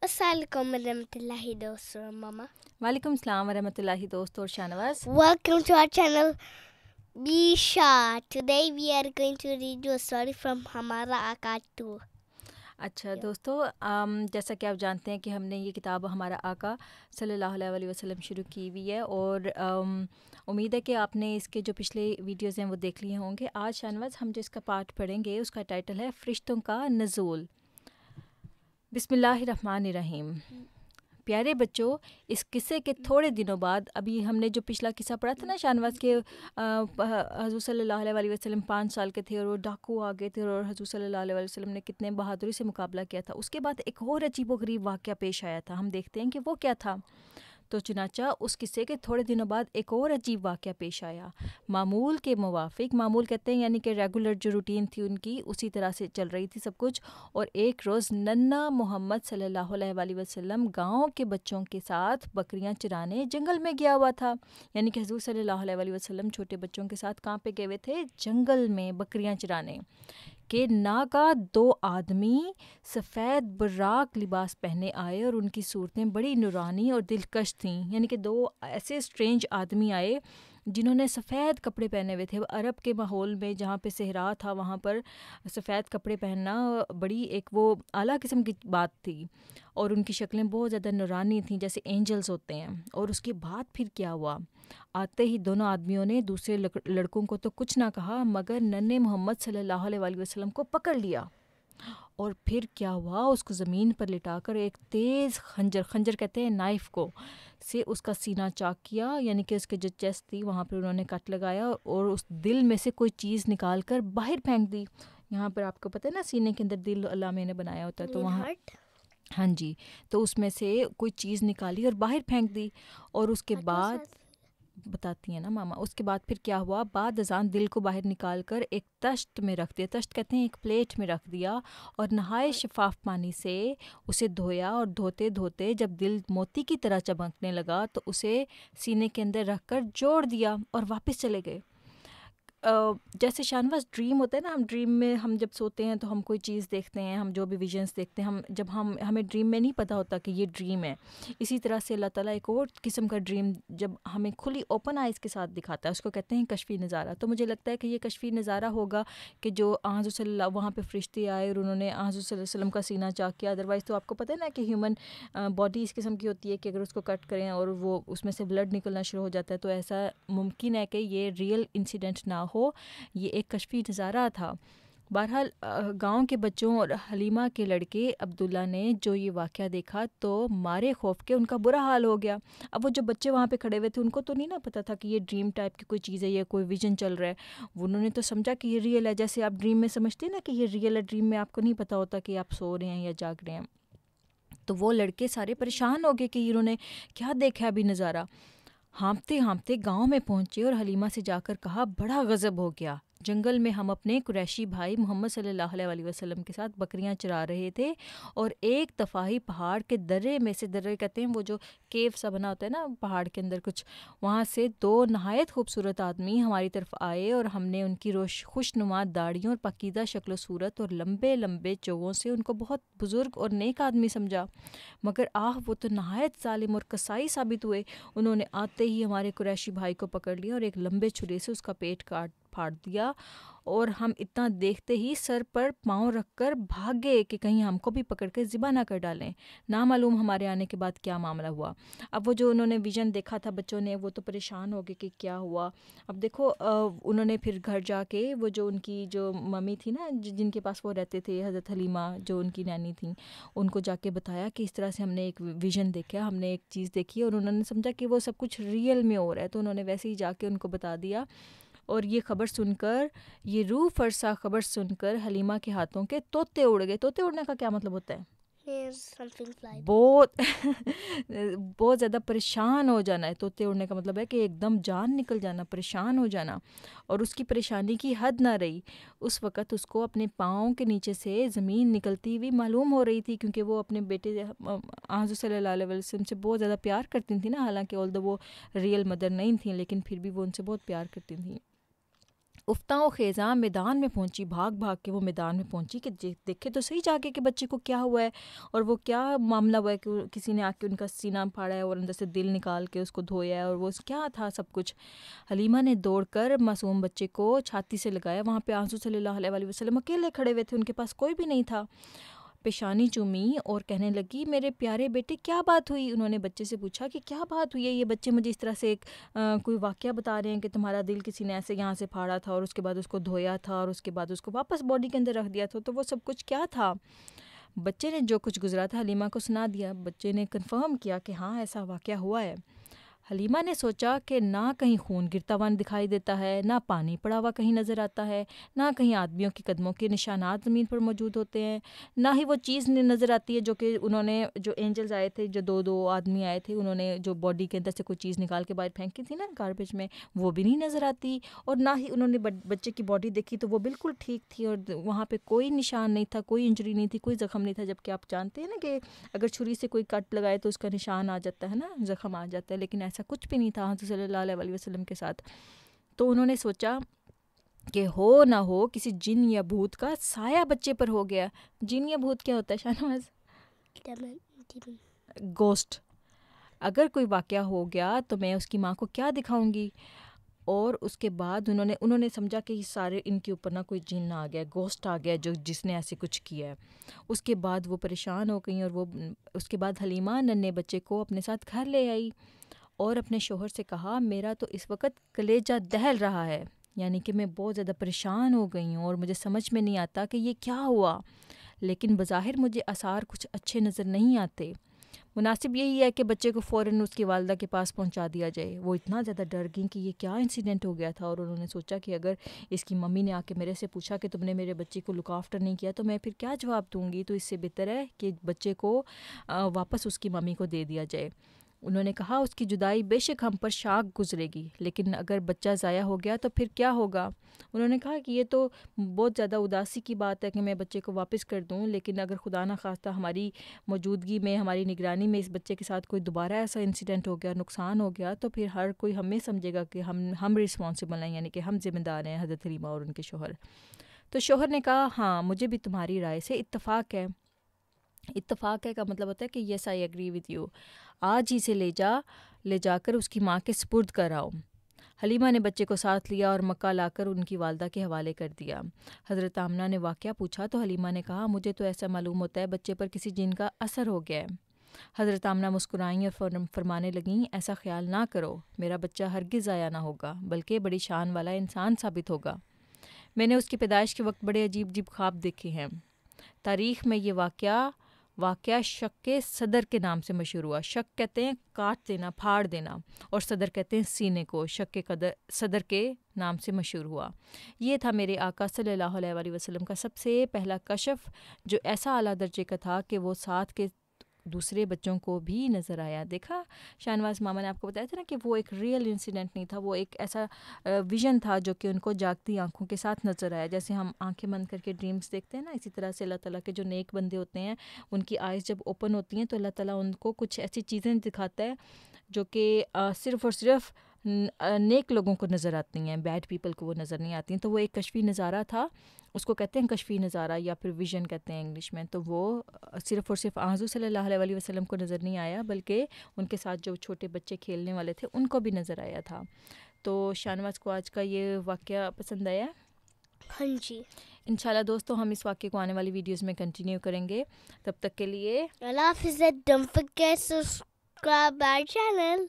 السلام علیکم ورحمۃ اللہ دوستو ماما. وعلیکم السلام ورحمۃ اللہ دوست اور Shahnawaz. Welcome to our channel Bisha. Today we are going to read you a story from ہمارا آقا 2. اچھا دوستو، جیسا کہ آپ جانتے ہیں کہ ہم نے یہ کتاب ہمارا آقا صلی اللہ علیہ وسلم شروع کی ہوئی ہے، اور امید ہے کہ آپ نے اس کے جو پچھلے ویڈیوز ہیں وہ دیکھ لیے ہوں گے. آج شاہنواز ہم جو اس کا پارٹ پڑھیں گے اس کا ٹائٹل ہے فرشتوں کا نزول. بسم اللہ الرحمن الرحیم. پیارے بچوں، اس قصے کے تھوڑے دنوں بعد، ابھی ہم نے جو پچھلا قصہ پڑھا تھا نا شاہنواز کے، حضور صلی اللہ علیہ وسلم 5 سال کے تھے اور وہ ڈاکو آ گئے تھے اور حضور صلی اللہ علیہ وسلم نے کتنے بہادری سے مقابلہ کیا تھا. اس کے بعد ایک اور عجیب و غریب واقعہ پیش آیا تھا. ہم دیکھتے ہیں کہ وہ کیا تھا. تو چنانچہ اس قصے کے تھوڑے دنوں بعد ایک اور عجیب واقعہ پیش آیا. معمول کے موافق، معمول کہتے ہیں یعنی کہ ریگولر جو روٹین تھی ان کی، اسی طرح سے چل رہی تھی سب کچھ. اور ایک روز ننا محمد صلی اللہ علیہ وسلم گاؤں کے بچوں کے ساتھ بکریاں چرانے جنگل میں گیا ہوا تھا. یعنی کہ حضور صلی اللہ علیہ وسلم چھوٹے بچوں کے ساتھ کہاں پہ گئے ہوئے تھے؟ جنگل میں بکریاں چرانے. کہ ناگہاں 2 آدمی سفید براق لباس پہنے آئے اور ان کی صورتیں بڑی نورانی اور دلکش تھیں. یعنی کہ 2 ایسے اسٹرینج آدمی آئے جنہوں نے سفید کپڑے پہنے ہوئے تھے. عرب کے ماحول میں جہاں پہ صحرا تھا وہاں پر سفید کپڑے پہننا بڑی ایک وہ اعلیٰ قسم کی بات تھی، اور ان کی شکلیں بہت زیادہ نورانی تھیں جیسے اینجلز ہوتے ہیں. اور اس کے بعد پھر کیا ہوا؟ آتے ہی دونوں آدمیوں نے دوسرے لڑکوں کو تو کچھ نہ کہا، مگر ننے محمد صلی اللہ علیہ وسلم کو پکڑ لیا. اور پھر کیا ہوا؟ اس کو زمین پر لٹا کر ایک تیز خنجر کہتے ہیں نائف کو، سے اس کا سینہ چاک کیا. یعنی کہ اس کے جو چیسٹ تھی وہاں پہ انہوں نے کٹ لگایا اور اس دل میں سے کوئی چیز نکال کر باہر پھینک دی. یہاں پر آپ کو پتہ ہے نا سینے کے اندر دل اللہ میں نے بنایا ہوتا ہے، تو وہاں ہاں جی، تو اس میں سے کوئی چیز نکالی اور باہر پھینک دی. اور اس کے بعد بتاتی ہیں نا ماما، اس کے بعد پھر کیا ہوا؟ بعد ازاں دل کو باہر نکال کر ایک تشت میں رکھ دیا. تشت کہتے ہیں ایک پلیٹ میں رکھ دیا، اور نہایت شفاف پانی سے اسے دھویا. اور دھوتے دھوتے جب دل موتی کی طرح چمکنے لگا تو اسے سینے کے اندر رکھ کر جوڑ دیا اور واپس چلے گئے. جیسے شاہنواز ڈریم ہوتا ہے نا، ہم ڈریم میں ہم جب سوتے ہیں تو ہم کوئی چیز دیکھتے ہیں، ہم جو بھی ویژنس دیکھتے ہیں، ہمیں ڈریم میں نہیں پتہ ہوتا کہ یہ ڈریم ہے. اسی طرح سے اللہ تعالیٰ ایک اور قسم کا ڈریم جب ہمیں کھلی اوپن آئز کے ساتھ دکھاتا ہے، اس کو کہتے ہیں کشفی نظارہ. تو مجھے لگتا ہے کہ یہ کشفی نظارہ ہوگا کہ جو حضور صلی اللہ، وہاں پہ فرشتے آئے اور انہوں نے حضور صلی اللہ علیہ وسلم کا سینہ چاک کیا. ادروائز تو آپ کو پتہ ہے نا کہ ہیومن باڈی اس قسم کی ہوتی ہے کہ اگر اس کو کٹ کریں اور وہ اس میں سے بلڈ نکلنا شروع ہو جاتا ہے، تو ایسا ممکن ہے کہ یہ ریئل انسیڈنٹ نہ ہو، یہ ایک کشفی نظارہ تھا. بہرحال گاؤں کے بچوں اور حلیمہ کے لڑکے عبداللہ نے جو یہ واقعہ دیکھا تو مارے خوف کے ان کا برا حال ہو گیا. اب وہ جو بچے وہاں پہ کھڑے ہوئے تھے ان کو تو نہیں نا پتہ تھا کہ یہ ڈریم ٹائپ کی کوئی چیز ہے، یہ کوئی ویژن چل رہا ہے. انہوں نے تو سمجھا کہ یہ ریئل ہے، جیسے آپ ڈریم میں سمجھتے ہیں نا کہ یہ ریئل ہے. ڈریم میں آپ کو نہیں پتہ ہوتا کہ آپ سو رہے ہیں یا جاگ رہے ہیں. تو وہ لڑکے سارے پریشان ہو گئے کہ انہوں نے کیا دیکھا ابھی نظارہ. ہانپتے ہانپتے گاؤں میں پہنچے اور حلیمہ سے جا کر کہا بڑا غضب ہو گیا. جنگل میں ہم اپنے قریشی بھائی محمد صلی اللہ علیہ وسلم کے ساتھ بکریاں چرا رہے تھے، اور ایک طفاہی پہاڑ کے درے میں سے، درے کہتے ہیں وہ جو کیو سا بنا ہوتا ہے نا پہاڑ کے اندر کچھ، وہاں سے 2 نہایت خوبصورت آدمی ہماری طرف آئے. اور ہم نے ان کی خوش نما داڑھیوں اور پاکیزہ شکل و صورت اور لمبے لمبے چوغوں سے ان کو بہت بزرگ اور نیک آدمی سمجھا، مگر وہ تو نہایت ظالم اور کسائی ثابت ہوئے. انہوں نے آتے ہی ہمارے قریشی بھائی کو پکڑ لیا اور ایک لمبے چھرے سے اس کا پیٹ پھاڑ دیا، اور ہم اتنا دیکھتے ہی سر پر پاؤں رکھ کر بھاگے کہ کہیں ہم کو بھی پکڑ کے ذبح نہ کر ڈالیں. نامعلوم ہمارے آنے کے بعد کیا معاملہ ہوا. اب وہ جو انہوں نے ویژن دیکھا تھا بچوں نے، وہ تو پریشان ہو گئے کہ کیا ہوا. اب دیکھو انہوں نے پھر گھر جا کے وہ جو ان کی جو ممی تھی نا، جن کے پاس وہ رہتے تھے، حضرت حلیمہ جو ان کی نانی تھیں، ان کو جا کے بتایا کہ اس طرح سے ہم نے ایک ویژن دیکھا، ہم نے ایک چیز دیکھی، اور انہوں نے سمجھا کہ وہ سب کچھ ریئل میں ہو رہا ہے. تو انہوں نے ویسے ہی جا کے ان کو بتا دیا. اور یہ خبر سن کر، یہ روح فرسا خبر سن کر حلیمہ کے ہاتھوں کے طوطے اڑ گئے. طوطے اڑنے کا کیا مطلب ہوتا ہے؟ بہت زیادہ پریشان ہو جانا ہے. طوطے اڑنے کا مطلب ہے کہ ایک دم جان نکل جانا، پریشان ہو جانا. اور اس کی پریشانی کی حد نہ رہی. اس وقت اس کو اپنے پاؤں کے نیچے سے زمین نکلتی ہوئی معلوم ہو رہی تھی، کیونکہ وہ اپنے بیٹے حضور صلی اللہ علیہ وسلم سے بہت زیادہ پیار کرتی تھیں نا. حالانکہ وہ ریئل مدر نہیں تھیں، لیکن پھر بھی وہ ان سے بہت پیار کرتی تھیں. افتاں و خیزاں میدان میں پہنچی، بھاگ بھاگ کے وہ میدان میں پہنچی کہ دیکھے تو صحیح جا کے کہ بچے کو کیا ہوا ہے اور وہ کیا معاملہ ہوا ہے کہ کسی نے آ کے ان کا سینہ پھاڑا ہے اور اندر سے دل نکال کے اس کو دھویا ہے اور وہ کیا تھا سب کچھ۔ حلیمہ نے دوڑ کر معصوم بچے کو چھاتی سے لگایا۔ وہاں پہ حضور صلی اللہ علیہ وسلم اکیلے کھڑے ہوئے تھے، ان کے پاس کوئی بھی نہیں تھا۔ پیشانی چومی اور کہنے لگی میرے پیارے بیٹے کیا بات ہوئی؟ انہوں نے بچے سے پوچھا کہ کیا بات ہوئی ہے؟ یہ بچے مجھے اس طرح سے کوئی واقعہ بتا رہے ہیں کہ تمہارا دل کسی نے ایسے یہاں سے پھاڑا تھا اور اس کے بعد اس کو دھویا تھا اور اس کے بعد اس کو واپس باڈی کے اندر رکھ دیا تھا، تو وہ سب کچھ کیا تھا؟ بچے نے جو کچھ گزرا تھا حلیمہ کو سنا دیا۔ بچے نے کنفرم کیا کہ ہاں ایسا واقعہ ہوا ہے۔ حلیمہ نے سوچا کہ نہ کہیں خون گرتا ہوا دکھائی دیتا ہے، نہ پانی پڑا ہوا کہیں نظر آتا ہے، نہ کہیں آدمیوں کے قدموں کے نشانات زمین پر موجود ہوتے ہیں، نہ ہی وہ چیز نظر آتی ہے جو کہ انہوں نے جو اینجلز آئے تھے، جو دو آدمی آئے تھے، انہوں نے جو باڈی کے اندر سے کوئی چیز نکال کے باہر پھینکی تھی نا گاربیج میں، وہ بھی نہیں نظر آتی، اور نہ ہی انہوں نے بچے کی باڈی دیکھی تو وہ بالکل ٹھیک تھی اور وہاں پہ کوئی نشان نہیں تھا، کوئی انجری نہیں تھی، کوئی زخم نہیں تھا، جبکہ آپ جانتے ہیں نا کہ اگر چھری سے کوئی کٹ لگائے تو اس کا نشان آ جاتا ہے نا، زخم آ جاتا ہے، لیکن ایسا کچھ بھی نہیں تھا حضرت صلی اللہ علیہ وسلم کے ساتھ۔ تو انہوں نے سوچا کہ ہو نہ ہو کسی جن یا بھوت کا سایہ بچے پر ہو گیا۔ جن یا بھوت کیا ہوتا ہے شاہنواز؟ گوسٹ۔ اگر کوئی واقعہ ہو گیا تو میں اس کی ماں کو کیا دکھاؤں گی؟ اور اس کے بعد انہوں نے سمجھا کہ یہ سارے ان کے اوپر نہ کوئی جن آ گیا، گوسٹ آ گیا جس نے ایسے کچھ کیا ہے۔ اس کے بعد وہ پریشان ہو گئیں اور اس کے بعد حلیمہ ننھے بچے کو اپنے ساتھ گھر لے آئی اور اپنے شوہر سے کہا میرا تو اس وقت کلیجہ دہل رہا ہے، یعنی کہ میں بہت زیادہ پریشان ہو گئی ہوں اور مجھے سمجھ میں نہیں آتا کہ یہ کیا ہوا، لیکن بظاہر مجھے آثار کچھ اچھے نظر نہیں آتے۔ مناسب یہی ہے کہ بچے کو فوراً اس کی والدہ کے پاس پہنچا دیا جائے۔ وہ اتنا زیادہ ڈر گئیں کہ یہ کیا انسیڈنٹ ہو گیا تھا، اور انہوں نے سوچا کہ اگر اس کی ممی نے آ کے میرے سے پوچھا کہ تم نے میرے بچے کو لک آفٹر نہیں کیا تو میں پھر کیا جواب دوں گی، تو اس سے بہتر ہے کہ بچے کو واپس اس کی ممی کو دے دیا جائے۔ انہوں نے کہا اس کی جدائی بے شک ہم پر شاق گزرے گی، لیکن اگر بچہ ضائع ہو گیا تو پھر کیا ہوگا؟ انہوں نے کہا کہ یہ تو بہت زیادہ اداسی کی بات ہے کہ میں بچے کو واپس کر دوں، لیکن اگر خدا نہ خواستہ ہماری موجودگی میں، ہماری نگرانی میں اس بچے کے ساتھ کوئی دوبارہ ایسا انسیڈنٹ ہو گیا، نقصان ہو گیا، تو پھر ہر کوئی ہمیں سمجھے گا کہ ہم رسپانسبل ہیں، یعنی کہ ہم ذمہ دار ہیں، حضرت حلیمہ اور ان کے شوہر۔ تو شوہر نے کہا ہاں مجھے بھی تمہاری رائے سے اتفاق ہے۔ اتفاق ہے کا مطلب ہوتا ہے کہ یس آئی ایگری وتھ یو، آج ہی سے لے جا کر اس کی ماں کے سپرد کر آؤ۔ حلیمہ نے بچے کو ساتھ لیا اور مکہ لا کر ان کی والدہ کے حوالے کر دیا۔ حضرت آمنہ نے واقعہ پوچھا تو حلیمہ نے کہا مجھے تو ایسا معلوم ہوتا ہے بچے پر کسی جن کا اثر ہو گیا ہے۔ حضرت آمنہ مسکرائیں اور فرمانے لگیں ایسا خیال نہ کرو، میرا بچہ ہرگز ضائع نہ ہوگا بلکہ بڑی شان والا انسان ثابت ہوگا۔ میں نے اس کی پیدائش کے وقت بڑے عجیب عجیب خواب دیکھے ہیں۔ تاریخ میں یہ واقعہ شق کے صدر کے نام سے مشہور ہوا۔ شق کہتے ہیں کاٹ دینا، پھاڑ دینا، اور صدر کہتے ہیں سینے کو۔ شق کے صدر کے نام سے مشہور ہوا۔ یہ تھا میرے آقا صلی اللہ علیہ وسلم کا سب سے پہلا کشف، جو ایسا اعلیٰ درجے کا تھا کہ وہ ساتھ کے دوسرے بچوں کو بھی نظر آیا۔ دیکھا شاہنواز ماما نے آپ کو بتایا تھا نا کہ وہ ایک ریئل انسیڈنٹ نہیں تھا، وہ ایک ایسا ویژن تھا جو کہ ان کو جاگتی آنکھوں کے ساتھ نظر آیا۔ جیسے ہم آنکھیں بند کر کے ڈریمز دیکھتے ہیں نا، اسی طرح سے اللہ تعالیٰ کے جو نیک بندے ہوتے ہیں ان کی آئیز جب اوپن ہوتی ہیں تو اللہ تعالیٰ ان کو کچھ ایسی چیزیں دکھاتا ہے جو کہ صرف اور صرف نیک لوگوں کو نظر آتی ہیں، بیڈ پیپل کو وہ نظر نہیں آتی ہیں۔ تو وہ ایک کشفی نظارہ تھا، اس کو کہتے ہیں کشفی نظارہ یا پھر ویژن کہتے ہیں انگلش میں۔ تو وہ صرف اور صرف حضور صلی اللہ علیہ وسلم کو نظر نہیں آیا بلکہ ان کے ساتھ جو چھوٹے بچے کھیلنے والے تھے ان کو بھی نظر آیا تھا۔ تو شاہنواز کو آج کا یہ واقعہ پسند آیا؟ ہاں جی، انشاءاللہ دوستو ہم اس واقعے کو آنے والی ویڈیوز میں کنٹینیو کریں گے۔ تب تک کے لیے اللہ حافظ. Don't forget to subscribe our channel.